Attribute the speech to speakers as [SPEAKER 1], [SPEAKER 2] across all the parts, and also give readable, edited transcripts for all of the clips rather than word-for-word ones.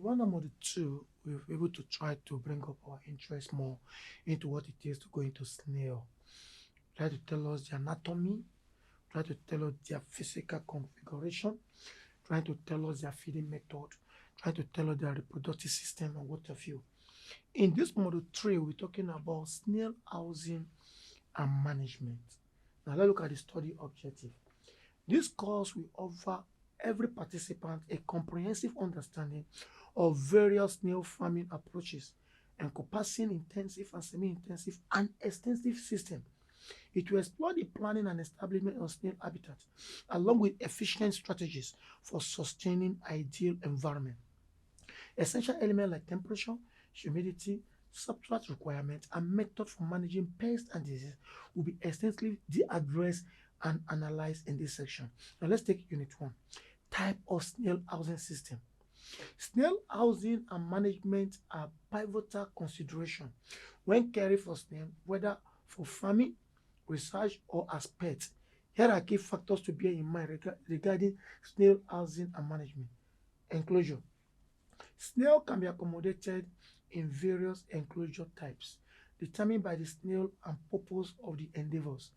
[SPEAKER 1] one and module two, we were able to try to bring up our interest more into what it is to go into snail. Try to tell us the anatomy, try to tell us their physical configuration, trying to tell us their feeding method, trying to tell us their reproductive system and what have you. In this module three, we're talking about snail housing and management. Now let's look at the study objective. This course will offer every participant a comprehensive understanding of various snail farming approaches encompassing intensive and semi-intensive and extensive systems. It will explore the planning and establishment of snail habitat along with efficient strategies for sustaining ideal environment. Essential elements like temperature, humidity, substrate requirements, and method for managing pests and diseases will be extensively addressed and analyzed in this section. Now let's take unit 1. Type of snail housing system. Snail housing and management are pivotal consideration when caring for snail, whether for farming, research, or as pets. Here are key factors to bear in mind regarding snail housing and management. Enclosure. Snail can be accommodated in various enclosure types, determined by the snail and purpose of the endeavors.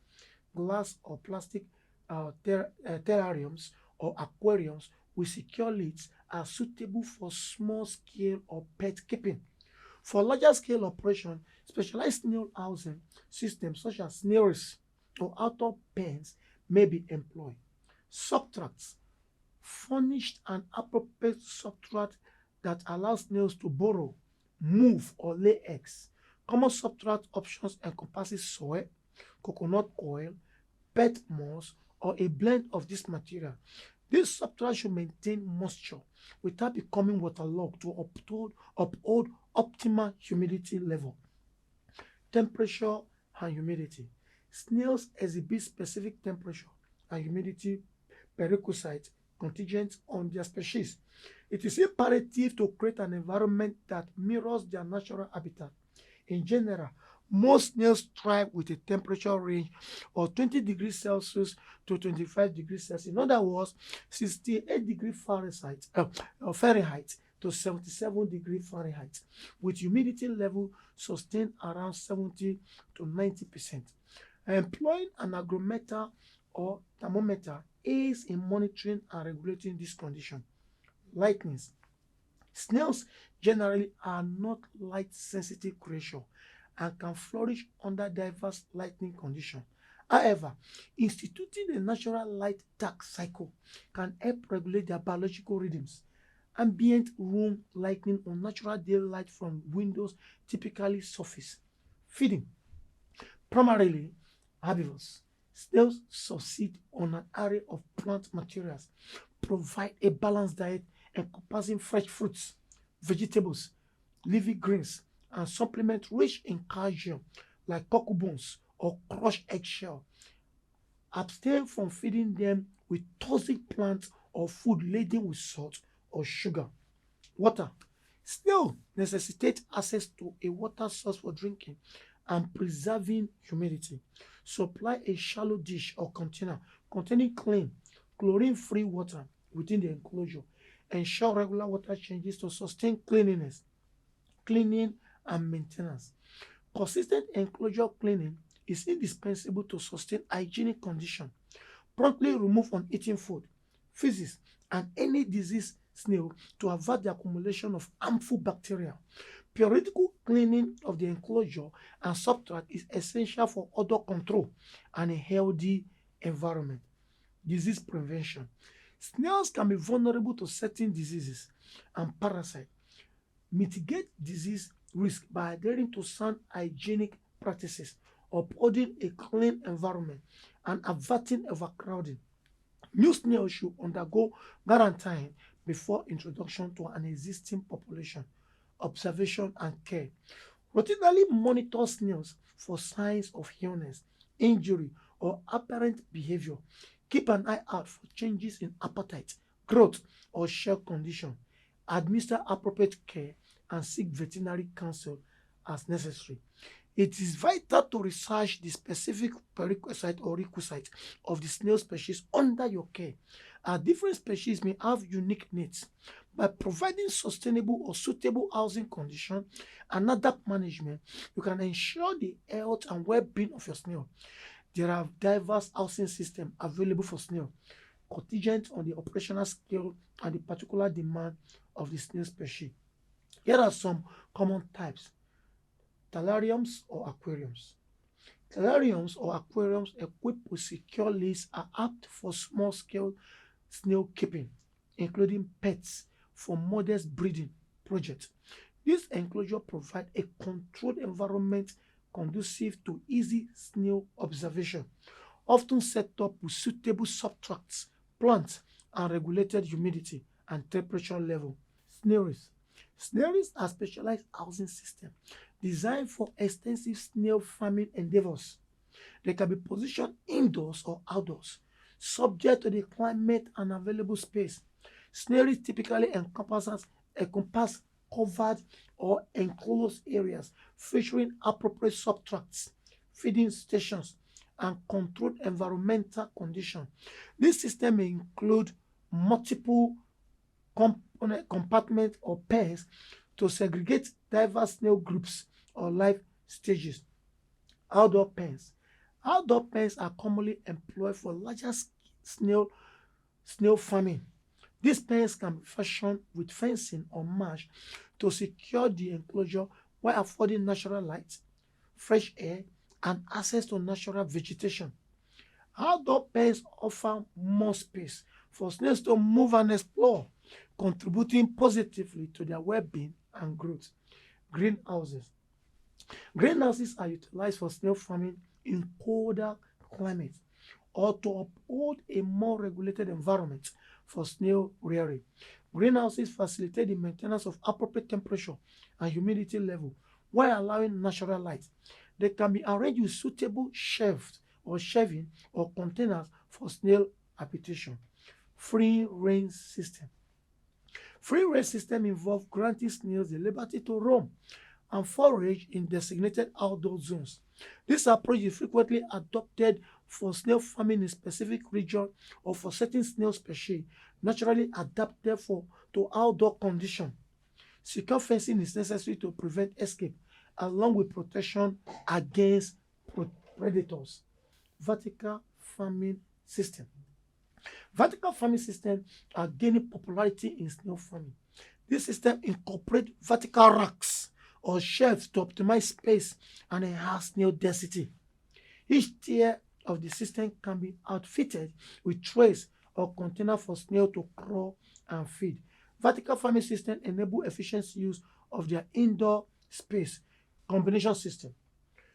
[SPEAKER 1] Glass or plastic terrariums or aquariums with secure lids are suitable for small scale or pet keeping. For larger scale operation, specialized snail housing systems such as snails or outdoor pens may be employed. Subtracts. Furnished and appropriate substrate that allows snails to burrow, move, or lay eggs. Common substrate options encompasses soil, coconut oil, pet moss, or a blend of this material. This substrate should maintain moisture without becoming waterlogged to uphold optimal humidity level. Temperature and humidity. Snails exhibit specific temperature and humidity prerequisites contingent on their species. It is imperative to create an environment that mirrors their natural habitat. In general, most snails thrive with a temperature range of 20 degrees Celsius to 25 degrees Celsius. In other words, 68 degrees Fahrenheit to 77 degrees Fahrenheit, with humidity level sustained around 70 to 90%. Employing an hygrometer or thermometer aids in monitoring and regulating this condition. Lightnings. Snails generally are not light-sensitive creatures and can flourish under diverse lighting conditions. However, instituting a natural light-dark cycle can help regulate their biological rhythms. Ambient room lighting or natural daylight from windows typically surface. Feeding. Primarily herbivores, snails succeed on an array of plant materials, provide a balanced diet encompassing fresh fruits, vegetables, leafy greens, and supplements rich in calcium like cocoa bones or crushed eggshell. Abstain from feeding them with toxic plants or food laden with salt or sugar. Water. Snails necessitate access to a water source for drinking and preserving humidity. Supply a shallow dish or container containing clean, chlorine-free water within the enclosure. Ensure regular water changes to sustain cleanliness, cleaning, and maintenance. Consistent enclosure cleaning is indispensable to sustain hygienic condition. Promptly remove uneaten food, feces, and any diseased snail to avoid the accumulation of harmful bacteria. Periodical cleaning of the enclosure and substrate is essential for odor control and a healthy environment. Disease prevention. Snails can be vulnerable to certain diseases and parasites. Mitigate disease risk by adhering to sound hygienic practices, upholding a clean environment, and averting overcrowding. New snails should undergo quarantine before introduction to an existing population. Observation and care. Routinely monitor snails for signs of illness, injury, or apparent behavior. Keep an eye out for changes in appetite, growth, or shell condition. Administer appropriate care and seek veterinary counsel as necessary. It is vital to research the specific prerequisite or requisite of the snail species under your care, as different species may have unique needs. By providing sustainable or suitable housing conditions and adapt management, you can ensure the health and well-being of your snail. There are diverse housing systems available for snail, contingent on the operational scale and the particular demand of the snail species. Here are some common types: terrariums or aquariums. Terrariums or aquariums equipped with secure lids are apt for small-scale snail keeping, including pets for modest breeding projects. This enclosure provides a controlled environment conducive to easy snail observation, often set up with suitable substrates, plants, and regulated humidity and temperature level. Snails. Snails are specialized housing systems designed for extensive snail farming endeavors. They can be positioned indoors or outdoors, subject to the climate and available space. Snails typically encompass covered or enclosed areas featuring appropriate substrates, feeding stations, and controlled environmental conditions. This system may include multiple compartments or pairs to segregate diverse snail groups or life stages. Outdoor pens. Outdoor pens are commonly employed for larger snail farming. These pens can be fashioned with fencing or mesh to secure the enclosure while affording natural light, fresh air, and access to natural vegetation. Outdoor pens offer more space for snails to move and explore, contributing positively to their well-being and growth. Greenhouses. Greenhouses are utilized for snail farming in colder climates or to uphold a more regulated environment for snail rearing. Greenhouses facilitate the maintenance of appropriate temperature and humidity level while allowing natural light. They can be arranged with suitable shelves or shelving or containers for snail habitation. Free range system. Free range system involve granting snails the liberty to roam and forage in designated outdoor zones. This approach is frequently adopted for snail farming in specific regions or for certain snail species naturally adapted to outdoor conditions. Secure fencing is necessary to prevent escape, along with protection against predators. Vertical farming system. Vertical farming systems are gaining popularity in snail farming. This system incorporates vertical racks or shelves to optimize space and enhance snail density. Each tier of the system can be outfitted with trays or container for snail to crawl and feed. Vertical farming systems enable efficient use of their indoor space. Combination system.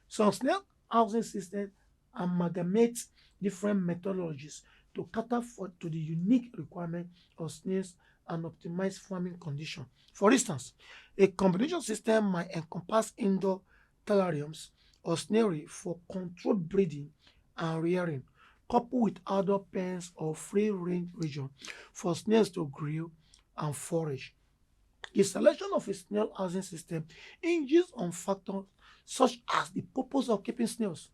[SPEAKER 1] Some snail housing systems amalgamate different methodologies to cater to the unique requirement of snails and optimize farming conditions. For instance, a combination system might encompass indoor terrariums or snailery for controlled breeding and rearing, coupled with outdoor pens or free-range region for snails to grill and forage. The selection of a snail housing system hinges on factors such as the purpose of keeping snails,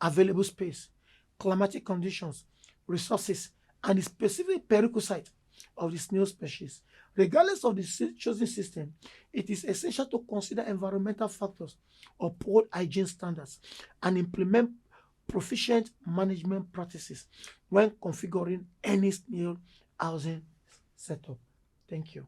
[SPEAKER 1] available space, climatic conditions, resources, and the specific prerequisite of the snail species. Regardless of the chosen system, it is essential to consider environmental factors, uphold hygiene standards, and implement proficient management practices when configuring any snail housing setup. Thank you.